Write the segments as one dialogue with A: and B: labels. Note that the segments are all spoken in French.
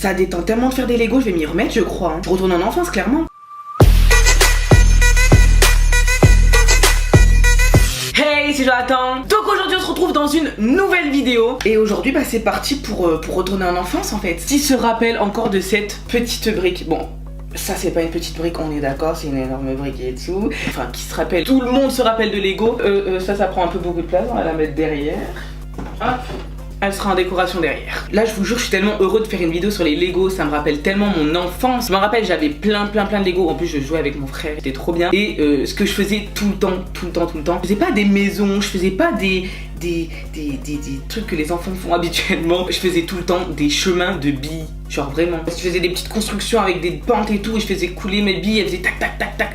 A: Ça détend tellement de faire des Lego, je vais m'y remettre je crois. Je retourne en enfance clairement. Hey, c'est Jonathan. Donc aujourd'hui on se retrouve dans une nouvelle vidéo. Et aujourd'hui bah c'est parti pour retourner en enfance en fait. Qui se rappelle encore de cette petite brique? Bon, ça c'est pas une petite brique, on est d'accord, c'est une énorme brique et tout. Enfin qui se rappelle, tout le monde se rappelle de Lego. Ça prend un peu beaucoup de place, on va la mettre derrière. Hop. Elle sera en décoration derrière. Là je vous jure je suis tellement heureux de faire une vidéo sur les Lego. Ça me rappelle tellement mon enfance. Je me rappelle j'avais plein de Lego. En plus je jouais avec mon frère, c'était trop bien. Et ce que je faisais tout le temps, je faisais pas des maisons, je faisais pas des trucs que les enfants font habituellement. Je faisais tout le temps des chemins de billes. Genre vraiment. Je faisais des petites constructions avec des pentes et tout. Et je faisais couler mes billes. Elles faisaient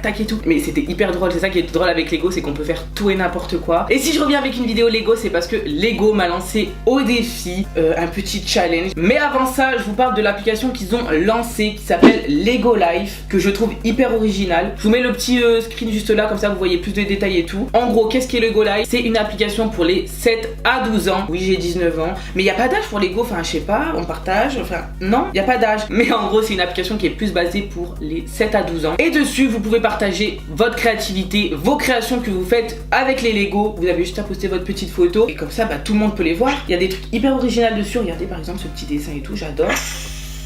A: tac et tout. Mais c'était hyper drôle. C'est ça qui est drôle avec Lego. C'est qu'on peut faire tout et n'importe quoi. Et si je reviens avec une vidéo Lego, c'est parce que Lego m'a lancé au défi un petit challenge. Mais avant ça, je vous parle de l'application qu'ils ont lancée qui s'appelle Lego Life. Que je trouve hyper originale. Je vous mets le petit screen juste là. Comme ça vous voyez plus de détails et tout. En gros, qu'est-ce qu'est Lego Life? C'est une application pour les 7 à 12 ans. Oui, j'ai 19 ans. Mais il n'y a pas d'âge pour Lego. Enfin, je sais pas. On partage. Enfin, non. Il n'y a pas d'âge, mais en gros c'est une application qui est plus basée pour les 7 à 12 ans. Et dessus vous pouvez partager votre créativité, vos créations que vous faites avec les Lego. Vous avez juste à poster votre petite photo et comme ça bah, tout le monde peut les voir. Il y a des trucs hyper originaux dessus. Regardez par exemple ce petit dessin et tout, j'adore.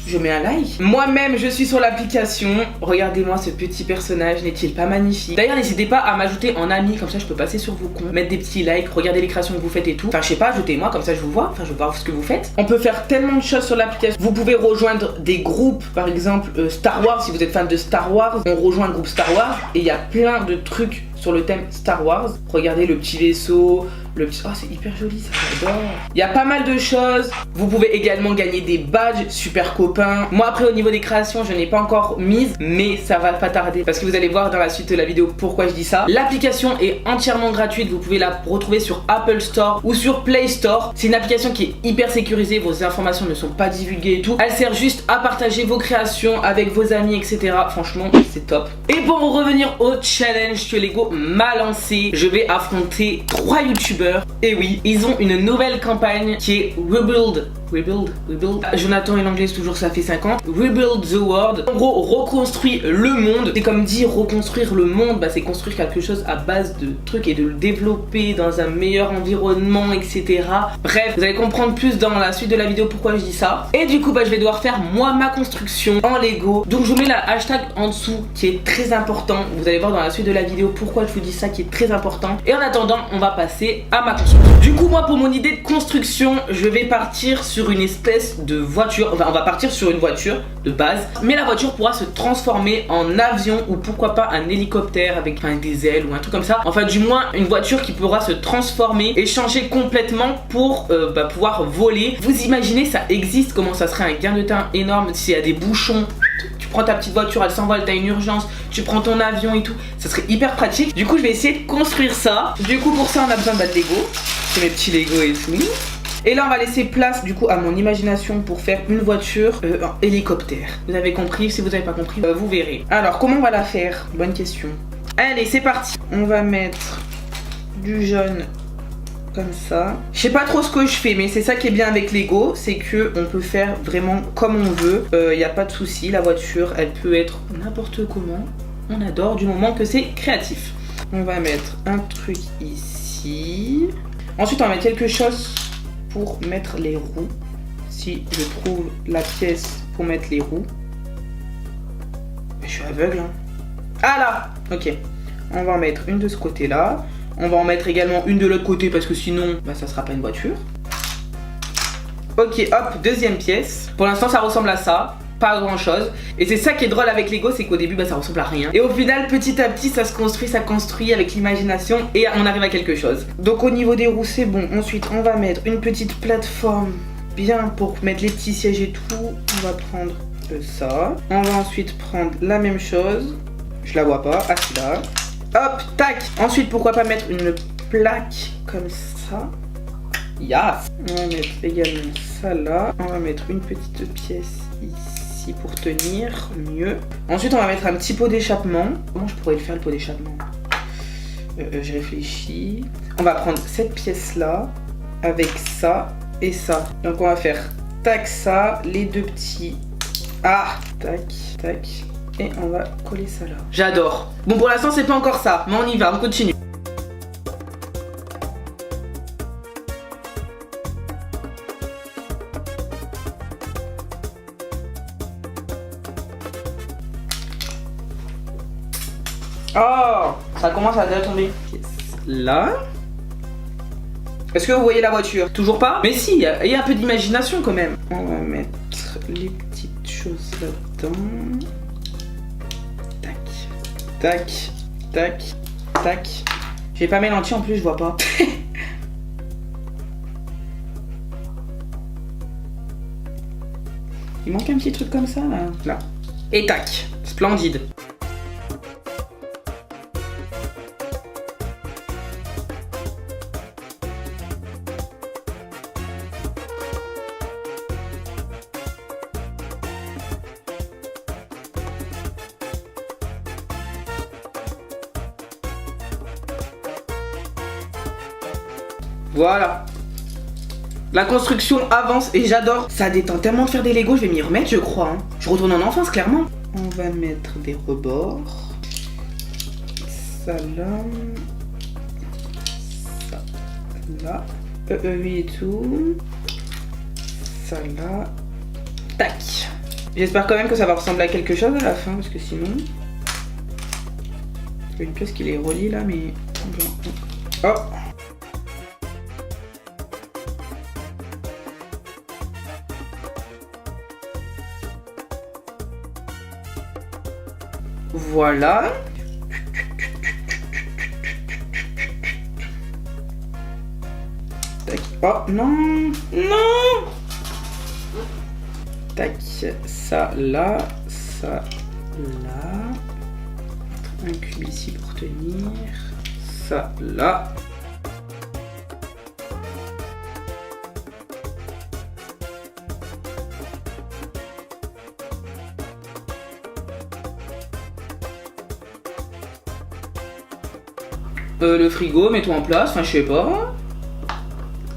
A: Je mets un like. Moi-même je suis sur l'application. Regardez-moi ce petit personnage, n'est-il pas magnifique? D'ailleurs n'hésitez pas à m'ajouter en ami, comme ça je peux passer sur vos comptes, mettre des petits likes, regarder les créations que vous faites et tout. Enfin je sais pas, ajoutez-moi comme ça je vous vois, enfin je veux voir ce que vous faites. On peut faire tellement de choses sur l'application. Vous pouvez rejoindre des groupes, par exemple Star Wars, si vous êtes fan de Star Wars, on rejoint le groupe Star Wars et il y a plein de trucs sur le thème Star Wars. Regardez le petit vaisseau, le petit... Oh c'est hyper joli ça, j'adore. Il y a pas mal de choses. Vous pouvez également gagner des badges super copains. Moi après au niveau des créations je n'ai pas encore mise, mais ça va pas tarder parce que vous allez voir dans la suite de la vidéo pourquoi je dis ça. L'application est entièrement gratuite, vous pouvez la retrouver sur Apple Store ou sur Play Store. C'est une application qui est hyper sécurisée, vos informations ne sont pas divulguées et tout. Elle sert juste à partager vos créations avec vos amis etc. Franchement c'est top. Et pour en revenir au challenge que Lego m'a lancé, je vais affronter 3 youtubeurs. Et oui, ils ont une nouvelle campagne qui est Rebuild. Jonathan et l'anglais toujours ça fait 50. Rebuild the world. En gros, reconstruit le monde. C'est comme dire reconstruire le monde, bah c'est construire quelque chose à base de trucs et de le développer dans un meilleur environnement, etc. Bref, vous allez comprendre plus dans la suite de la vidéo pourquoi je dis ça. Et du coup, bah je vais devoir faire moi ma construction en Lego. Donc je vous mets la hashtag en dessous qui est très important. Vous allez voir dans la suite de la vidéo pourquoi je vous dis ça qui est très important. Et en attendant, on va passer à ma construction. Du coup, moi pour mon idée de construction, je vais partir sur une espèce de voiture. Enfin on va partir sur une voiture de base, mais la voiture pourra se transformer en avion ou pourquoi pas un hélicoptère avec des ailes ou un truc comme ça. Enfin du moins une voiture qui pourra se transformer et changer complètement pour pouvoir voler. Vous imaginez ça existe, comment ça serait un gain de temps énorme s'il y a des bouchons. Tu prends ta petite voiture, elle s'envole, t'as une urgence, tu prends ton avion et tout. Ça serait hyper pratique. Du coup je vais essayer de construire ça. Du coup pour ça on a besoin de Lego. C'est mes petits Lego et tout. Et là on va laisser place du coup à mon imagination pour faire une voiture en hélicoptère. Vous avez compris? Si vous n'avez pas compris, vous verrez. Alors comment on va la faire? Bonne question. Allez c'est parti. On va mettre du jaune comme ça. Je sais pas trop ce que je fais, mais c'est ça qui est bien avec Lego, c'est que on peut faire vraiment comme on veut. Y a pas de souci. La voiture elle peut être n'importe comment. On adore du moment que c'est créatif. On va mettre un truc ici. Ensuite on va mettre quelque chose pour mettre les roues. Si je trouve la pièce pour mettre les roues. Je suis aveugle hein. Ah là. Ok. On va en mettre une de ce côté là. On va en mettre également une de l'autre côté parce que sinon bah, ça sera pas une voiture. Ok hop, deuxième pièce. Pour l'instant ça ressemble à ça. Pas grand chose. Et c'est ça qui est drôle avec Lego, c'est qu'au début bah, ça ressemble à rien. Et au final petit à petit ça se construit avec l'imagination et on arrive à quelque chose. Donc au niveau des roues c'est bon. Ensuite on va mettre une petite plateforme bien pour mettre les petits sièges et tout. On va prendre ça. On va ensuite prendre la même chose. Je la vois pas, ah c'est là. Hop, tac. Ensuite pourquoi pas mettre une plaque comme ça. Yes. On va mettre également ça là. On va mettre une petite pièce ici pour tenir mieux. Ensuite on va mettre un petit pot d'échappement. Comment je pourrais le faire le pot d'échappement? Je réfléchis. On va prendre cette pièce là avec ça et ça. Donc on va faire tac ça, les deux petits Ah, tac, tac. Et on va coller ça là. J'adore. Bon, pour l'instant, c'est pas encore ça, mais on y va, on continue. Oh, ça commence à déjà tomber. Là. Est-ce que vous voyez la voiture? Toujours pas? Mais si, il y a un peu d'imagination quand même. On va mettre les petites choses là-dedans. Tac, tac, tac, tac. J'ai pas mes lentilles en plus, je vois pas. Il manque un petit truc comme ça là. Là. Et tac. Splendide. Voilà. La construction avance et j'adore. Ça détend tellement de faire des Legos, je vais m'y remettre je crois. Hein. Je retourne en enfance clairement. On va mettre des rebords. Ça là. Ça là. Oui et tout. Ça là. Tac. J'espère quand même que ça va ressembler à quelque chose à la fin parce que sinon... Il y a une pièce qui les relie là mais... Oh. Voilà. Tac. Oh non. Non. Tac. Ça là. Ça là. Un cube ici pour tenir. Ça là. Le frigo, mets-toi en place, enfin je sais pas.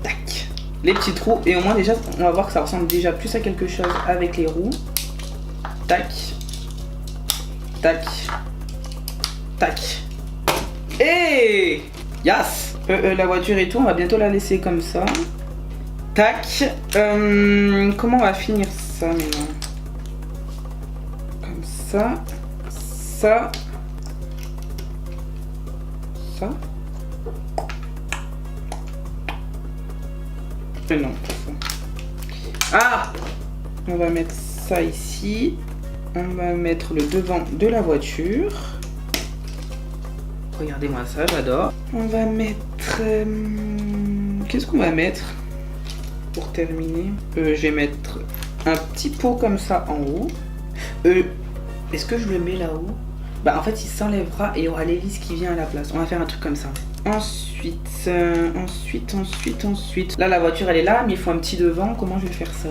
A: Tac. Les petits trous et au moins déjà on va voir que ça ressemble déjà plus à quelque chose avec les roues. Tac. Tac. Tac. Et yes. La voiture et tout, on va bientôt la laisser comme ça. Tac. Comment on va finir ça maintenant? Comme ça. Ça. Ça. Non, pas ça. Ah! On va mettre ça ici. On va mettre le devant de la voiture. Regardez-moi ça, j'adore. On va mettre... Qu'est-ce qu'on va mettre pour terminer? Je vais mettre un petit pot comme ça en haut. Est-ce que je le mets là-haut? Bah en fait il s'enlèvera et il y aura l'hélice qui vient à la place. On va faire un truc comme ça. Ensuite, ensuite. Là la voiture elle est là mais il faut un petit devant. Comment je vais faire ça?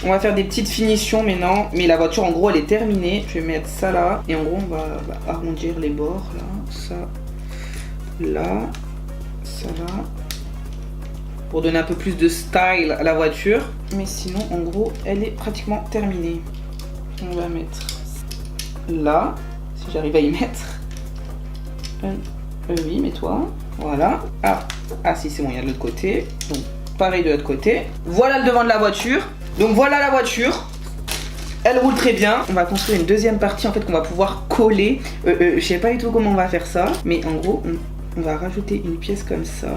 A: On va faire des petites finitions maintenant, mais la voiture en gros elle est terminée. Je vais mettre ça là et en gros on va arrondir les bords là, ça, là, ça là, pour donner un peu plus de style à la voiture. Mais sinon en gros elle est pratiquement terminée. On va mettre là, si j'arrive à y mettre. Oui, mets-toi, voilà. Ah si c'est bon, il y a de l'autre côté. Donc pareil de l'autre côté. Voilà le devant de la voiture. Donc voilà la voiture, elle roule très bien. On va construire une deuxième partie en fait qu'on va pouvoir coller. Je sais pas du tout comment on va faire ça, mais en gros on va rajouter une pièce comme ça.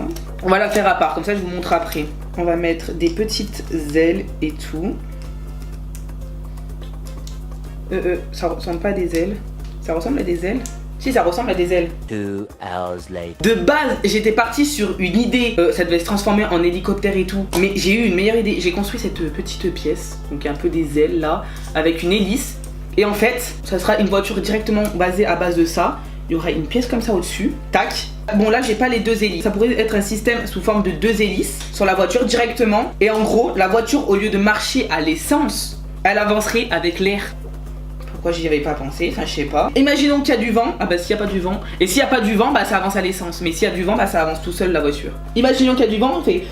A: On va la faire à part, comme ça je vous montre après. On va mettre des petites ailes et tout. Ça ressemble pas à des ailes. Ça ressemble à des ailes? Si, ça ressemble à des ailes.
B: 2 hours later.
A: De base, j'étais partie sur une idée, ça devait se transformer en hélicoptère et tout. Mais j'ai eu une meilleure idée. J'ai construit cette petite pièce, donc un peu des ailes là, avec une hélice. Et en fait, ça sera une voiture directement basée à base de ça. Il y aura une pièce comme ça au-dessus, tac. Bon là j'ai pas les deux hélices. Ça pourrait être un système sous forme de deux hélices sur la voiture directement. Et en gros la voiture au lieu de marcher à l'essence, elle avancerait avec l'air. Pourquoi j'y avais pas pensé? Enfin je sais pas. Imaginons qu'il y a du vent. Ah bah s'il y a pas du vent. Et s'il y a pas du vent bah ça avance à l'essence. Mais s'il y a du vent bah ça avance tout seul la voiture. Imaginons qu'il y a du vent, on fait...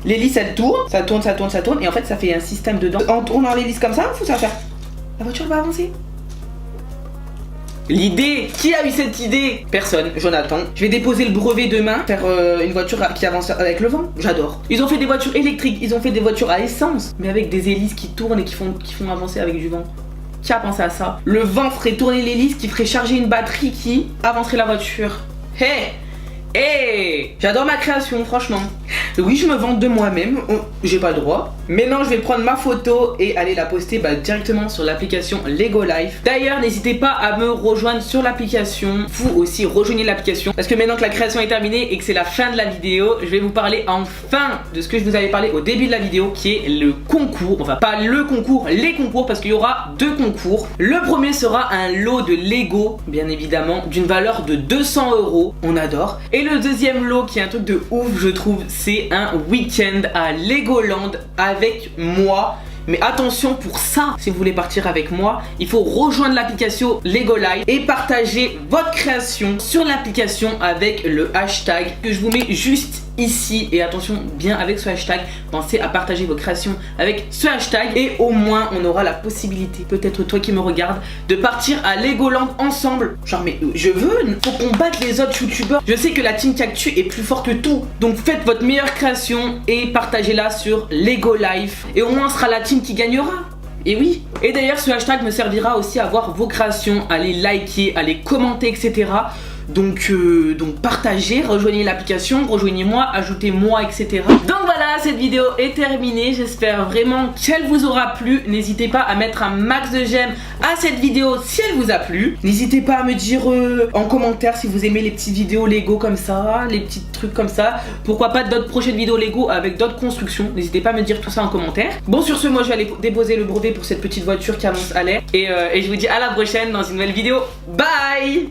A: L'hélice elle tourne, ça tourne, ça tourne, ça tourne. Et en fait ça fait un système dedans. En tournant l'hélice comme ça, ça va faire... La voiture va avancer. L'idée! Qui a eu cette idée? Personne, Jonathan. Je vais déposer le brevet demain, faire une voiture qui avance avec le vent. J'adore. Ils ont fait des voitures électriques, ils ont fait des voitures à essence, mais avec des hélices qui tournent et qui font avancer avec du vent. Qui a pensé à ça? Le vent ferait tourner l'hélice qui ferait charger une batterie qui avancerait la voiture. Hey! Hey! J'adore ma création, franchement. Oui, je me vante de moi-même, j'ai pas le droit. Mais non, je vais prendre ma photo et aller la poster directement sur l'application Lego Life. D'ailleurs, n'hésitez pas à me rejoindre sur l'application. Vous aussi, rejoignez l'application. Parce que maintenant que la création est terminée et que c'est la fin de la vidéo, je vais vous parler enfin de ce que je vous avais parlé au début de la vidéo, qui est le concours. Enfin, pas le concours, les concours, parce qu'il y aura deux concours. Le premier sera un lot de Lego, bien évidemment, d'une valeur de 200 €. On adore. Et le deuxième lot, qui est un truc de ouf, je trouve, c'est un week-end à Legoland avec moi. Mais attention, pour ça, si vous voulez partir avec moi, il faut rejoindre l'application Lego Life et partager votre création sur l'application avec le hashtag que je vous mets juste ici. Et attention, bien avec ce hashtag, pensez à partager vos créations avec ce hashtag et au moins on aura la possibilité, peut-être toi qui me regardes, de partir à Legoland ensemble. Genre mais je veux, faut qu'on batte les autres youtubeurs. Je sais que la team Cactus est plus forte que tout, donc faites votre meilleure création et partagez-la sur Lego Life et au moins ce sera la team qui gagnera. Et oui. Et d'ailleurs ce hashtag me servira aussi à voir vos créations, à les liker, à les commenter, etc. Donc partagez, rejoignez l'application, rejoignez-moi, ajoutez-moi, etc. Donc voilà, cette vidéo est terminée. J'espère vraiment qu'elle vous aura plu. N'hésitez pas à mettre un max de j'aime à cette vidéo si elle vous a plu. N'hésitez pas à me dire en commentaire si vous aimez les petites vidéos Lego comme ça, les petits trucs comme ça. Pourquoi pas d'autres prochaines vidéos Lego avec d'autres constructions. N'hésitez pas à me dire tout ça en commentaire. Bon, sur ce, moi je vais aller déposer le brevet pour cette petite voiture qui avance à l'air. Et je vous dis à la prochaine dans une nouvelle vidéo. Bye!